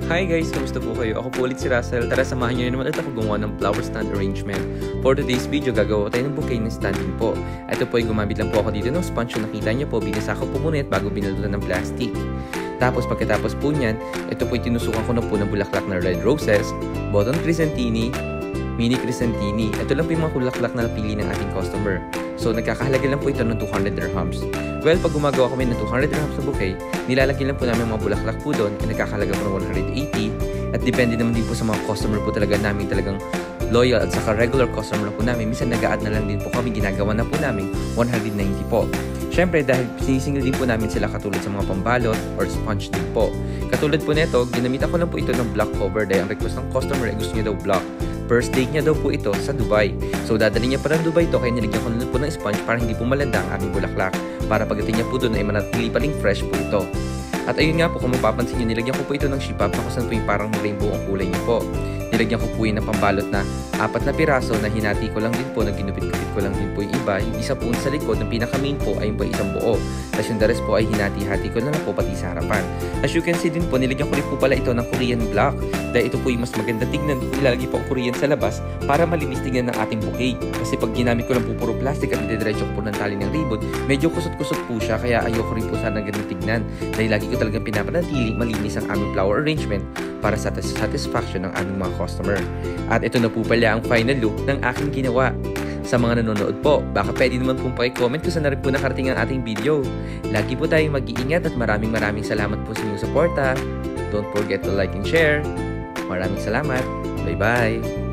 Hi guys! Kamusta po kayo? Ako po ulit si Russell. Tara, samahan nyo naman ulit ako gumawa ng flower stand arrangement. For today's video, gagawa tayo ng bouquet ng standing po. Ito po ay gumamit lang po ako dito ng sponge yung nakita nyo po. Binasa ko po muna bago binaldutan ng plastic. Tapos pagkatapos po nyan, ito po ay tinusukan ko na po ng bulaklak na red roses, button chrysanthemum, mini chrysanthemum. Ito lang po yung mga bulaklak na napili ng ating customer. So, nagkakahalaga lang po ito ng 200 dirhams. Well, pag gumagawa kami ng 200 dirhams na bouquet, nilalagyan lang po namin mga bulaklak po doon, ay nagkakahalaga po ng 180. At depende naman din po sa mga customer po talaga namin talagang loyal at saka regular customer po namin. Minsan nag-a-add na lang din po kami, ginagawa na po namin 190 po. Siyempre, dahil sinisingil din po namin sila katulad sa mga pambalot or sponge din po. Katulad po nito, ginamitan ko lang po ito ng black cover dahil ang request ng customer ay gusto niya daw black. First date niya daw po ito sa Dubai. So dadali niya pa ng Dubai ito kaya nilagyan ko na po ng sponge para hindi po malanda ang aming bulaklak. Para pagdating niya po doon ay manatili pa ring fresh po ito. At ayun nga po, kung mapapansin niyo, nilagyan ko po ito ng shipap na kusan po yung parang rainbow ang kulay niyo po. Nilagyan ko po yun ng pambalot na 4 na piraso na hinati ko lang din po, na ginupit-gupit ko lang din po yung iba. Yung isa po sa likod, ng pinaka-main po ay po isang buo. Tapos yung the rest po ay hinati-hati ko na lang po pati sa harapan. As you can see din po, nilagyan ko rin po pala ito ng Korean black. Dahil ito po yung mas maganda tignan, ilalagay po ang Korean sa labas para malinis tignan ng ating bouquet. Kasi pag ginamit ko lang po puro plastic at didiretso ko po ng tali ng ribbon, medyo kusot-kusot po siya, kaya ayoko rin po sana ganun tignan. Dahil lagi ko talagang pinapanatili malinis ang aming flower arrangement para sa satisfaction ng aming mga customer. At ito na po pala ang final look ng aking ginawa. Sa mga nanonood po, baka pwede naman pong paki-comment kung saan na rin po nakarating ang ating video. Lagi po tayong mag-iingat at maraming salamat po sa inyong suporta. Don't forget to like and share. Maraming salamat. Bye-bye!